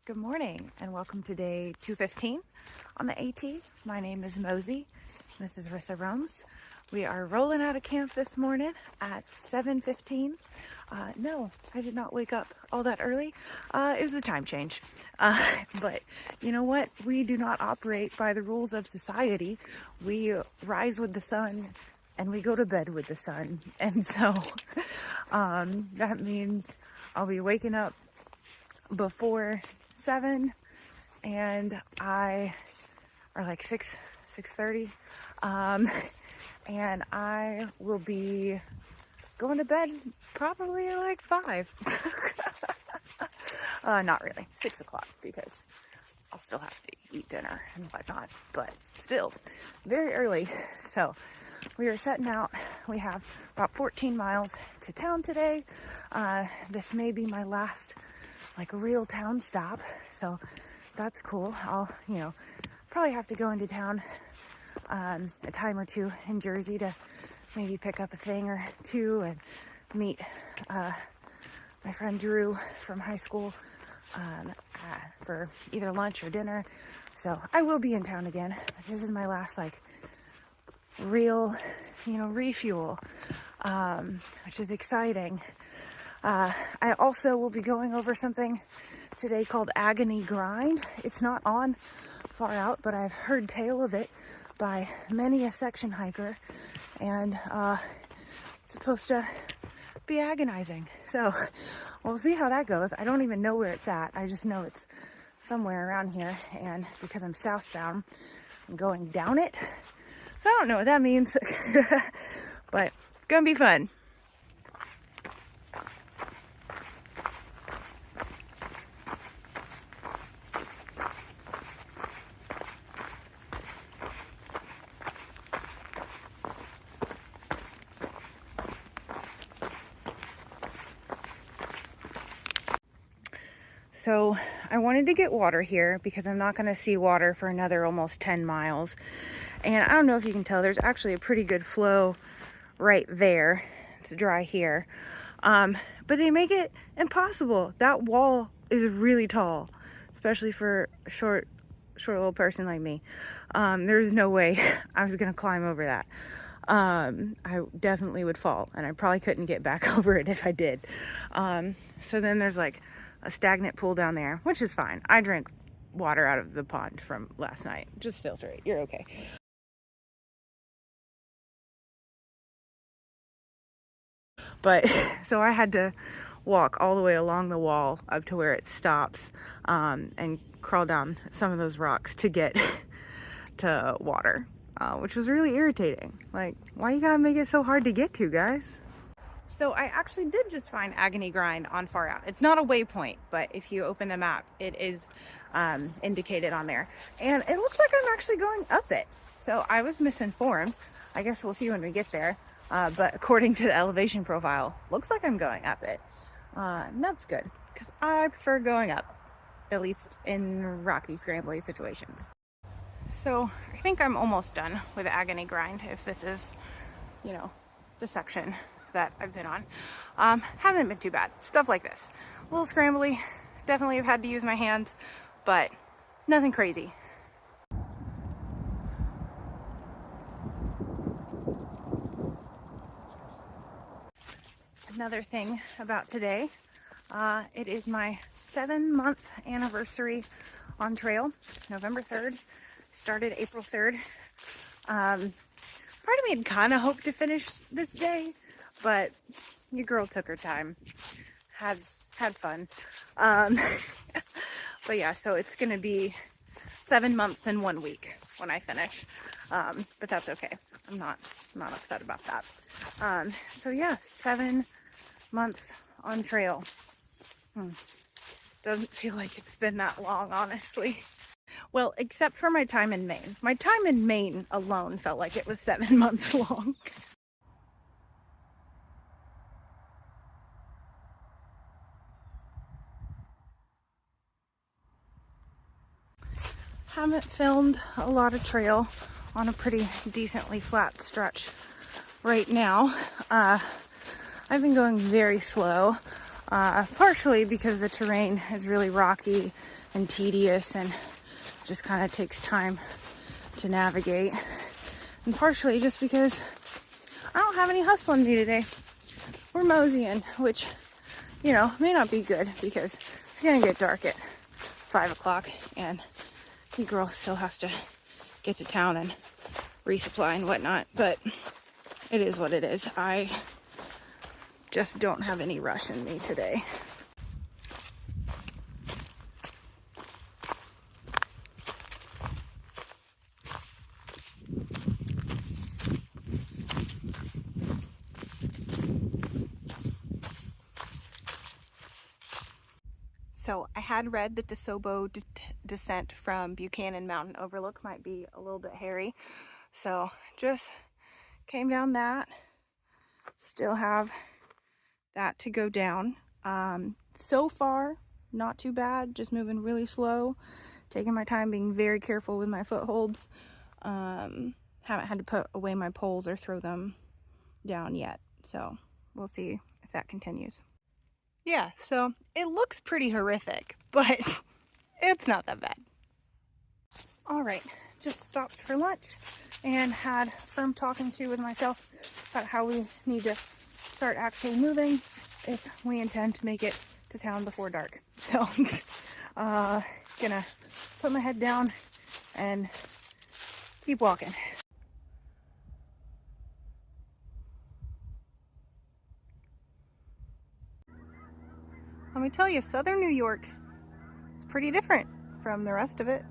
Good morning and welcome to day 215 on the AT. My name is Mosey. This is Rissaroams. We are rolling out of camp this morning at 7:15. No, I did not wake up all that early. It was a time change. But you know what? We do not operate by the rules of society. We rise with the sun and we go to bed with the sun. And so that means I'll be waking up before 7 and or like 6:30, and I will be going to bed probably like 5. Not really, 6 o'clock, because I'll still have to eat dinner and whatnot, but still very early. So we are setting out. We have about 14 miles to town today. This may be my last like a real town stop, so that's cool. I'll probably have to go into town a time or two in Jersey to maybe pick up a thing or two and meet my friend Thru from high school for either lunch or dinner. So I will be in town again. This is my last like real refuel, which is exciting. I also will be going over something today called Agony grind. It's not on Far Out, but I've heard tale of it by many a section hiker, and it's supposed to be agonizing. So we'll see how that goes. I don't even know where it's at. I just know it's somewhere around here, and because I'm southbound, I'm going down it. So I don't know what that means, but it's gonna be fun. So I wanted to get water here because I'm not going to see water for another almost 10 miles. And I don't know if you can tell, there's actually a pretty good flow right there. It's dry here. But they make it impossible. That wall is really tall, especially for a short little person like me. There's no way I was going to climb over that. I definitely would fall, and I probably couldn't get back over it if I did. So then there's like a stagnant pool down there, which is fine. I drank water out of the pond from last night. Just filter it. You're okay. But so I had to walk all the way along the wall up to where it stops, and crawl down some of those rocks to get to water, which was really irritating. Like, why you gotta make it so hard to get to, guys? So I actually did just find Agony grind on Far Out. It's not a waypoint, but if you open the map, it is indicated on there. And it looks like I'm actually going up it. So I was misinformed. I guess we'll see when we get there. But according to the elevation profile, looks like I'm going up it. And that's good, because I prefer going up, at least in rocky, scrambly situations. So I think I'm almost done with the Agony grind, if this is, the section that I've been on. Hasn't been too bad. Stuff like this. A little scrambly. Definitely have had to use my hands, but nothing crazy. Another thing about today, it is my 7-month anniversary on trail. It's November 3rd. Started April 3rd. Part of me had kind of hoped to finish this day, but your girl took her time, had fun. But yeah, so it's gonna be 7 months and 1 week when I finish, but that's okay. I'm not upset about that. So yeah, 7 months on trail. Doesn't feel like it's been that long, honestly. Well, except for my time in Maine. My time in Maine alone felt like it was 7 months long. Haven't filmed a lot of trail on a pretty decently flat stretch right now. I've been going very slow. Partially because the terrain is really rocky and tedious and just kind of takes time to navigate. And partially just because I don't have any hustle in me today. We're moseying, which, you know, may not be good because it's gonna get dark at 5 o'clock and the girl still has to get to town and resupply and whatnot, but it is what it is. I just don't have any rush in me today. So I had read that the Sobo descent from Buchanan Mountain Overlook might be a little bit hairy. So just came down that. Still have that to go down. So far, not too bad. Just moving really slow. Taking my time, being very careful with my footholds. Haven't had to put away my poles or throw them down yet. So we'll see if that continues. Yeah, so it looks pretty horrific, but it's not that bad. All right, just stopped for lunch and had firm talking to with myself about how we need to start actually moving if we intend to make it to town before dark. So, gonna put my head down and keep walking. Let me tell you, Southern New York is pretty different from the rest of it.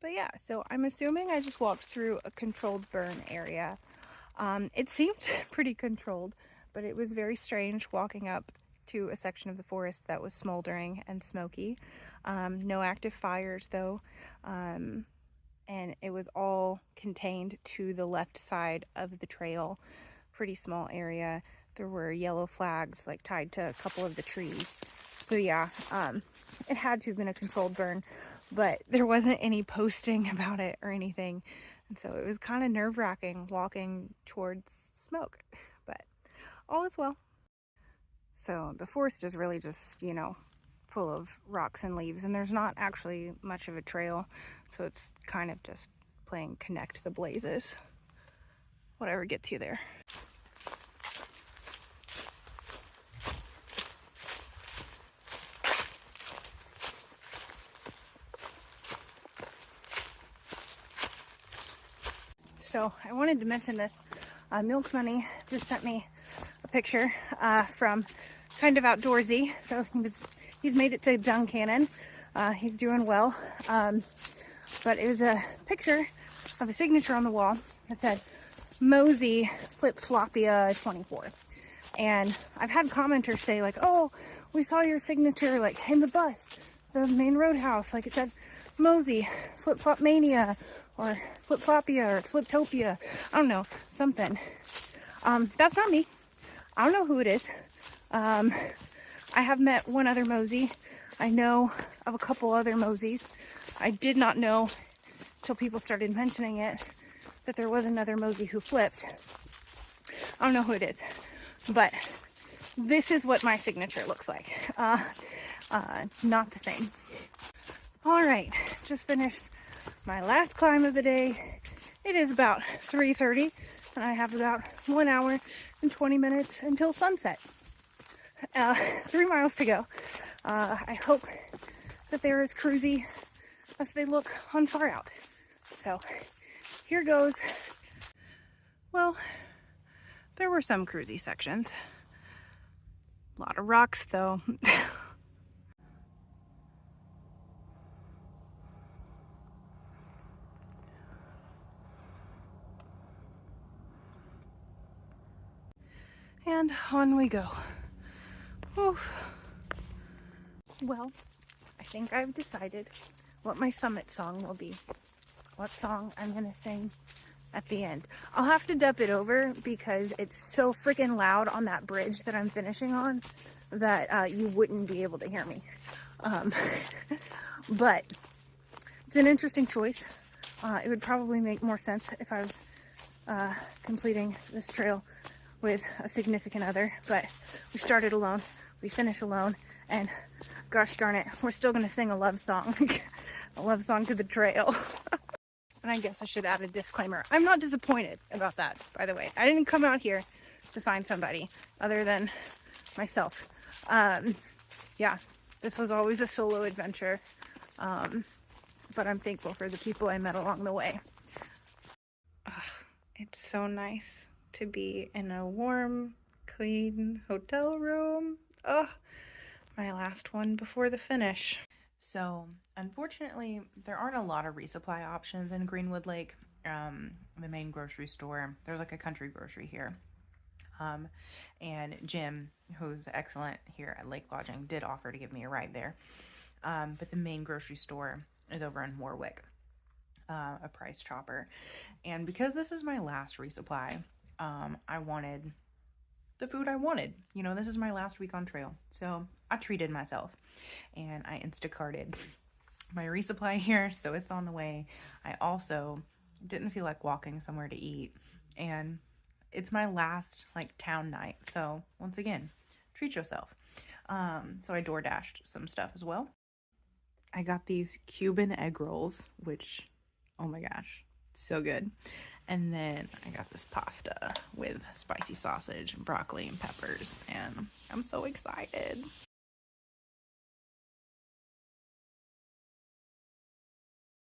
But yeah, so I'm assuming I just walked through a controlled burn area. It seemed pretty controlled, but it was very strange walking up to a section of the forest that was smoldering and smoky. No active fires though, and it was all contained to the left side of the trail. Pretty small area. There were yellow flags like tied to a couple of the trees. So yeah, it had to have been a controlled burn, but there wasn't any posting about it or anything. And so it was kind of nerve-wracking walking towards smoke, but all is well. So the forest is really just, you know, full of rocks and leaves, and there's not actually much of a trail. So it's kind of just playing connect the blazes. Whatever gets you there. So I wanted to mention this. Milk Money just sent me a picture from Kind of Outdoorsy. So he's made it to Duncannon. He's doing well. But it was a picture of a signature on the wall that said Mosey Flip-Floppia 24. And I've had commenters say like, oh, we saw your signature like in the bus, the main roadhouse. Like it said Mosey Flip-Flop Mania or Flip-Floppia or Fliptopia. I don't know, something. That's not me. I don't know who it is. I have met one other Mosey. I know of a couple other Moseys. I did not know till people started mentioning it that there was another Mosey who flipped. I don't know who it is, but this is what my signature looks like. Not the same. All right, just finished my last climb of the day. It is about 3:30 and I have about 1 hour and 20 minutes until sunset. 3 miles to go. I hope that they're as cruisy as they look on Far Out. So here goes. Well, there were some cruisy sections. A lot of rocks though. And on we go. Oof. Well, I think I've decided what my summit song will be, what song I'm gonna sing at the end. I'll have to dub it over because it's so freaking loud on that bridge that I'm finishing on that you wouldn't be able to hear me. But it's an interesting choice. It would probably make more sense if I was completing this trail with a significant other, but we started alone, we finish alone, and gosh darn it, we're still gonna sing a love song. A love song to the trail. And I guess I should add a disclaimer. I'm not disappointed about that, by the way. I didn't come out here to find somebody other than myself. Yeah, this was always a solo adventure, but I'm thankful for the people I met along the way. It's so nice to be in a warm, clean hotel room. Oh, my last one before the finish. So, unfortunately, there aren't a lot of resupply options in Greenwood Lake, the main grocery store. There's like a country grocery here. And Jim, who's excellent here at Lake Lodging, did offer to give me a ride there. But the main grocery store is over in Warwick, a Price Chopper. And because this is my last resupply, I wanted the food I wanted. You know, this is my last week on trail. So I treated myself and I Instacarted my resupply here. So it's on the way. I also didn't feel like walking somewhere to eat. And it's my last like town night. So once again, treat yourself. So I door dashed some stuff as well. I got these Cuban egg rolls, which, oh my gosh, so good. And then I got this pasta with spicy sausage and broccoli and peppers, and I'm so excited.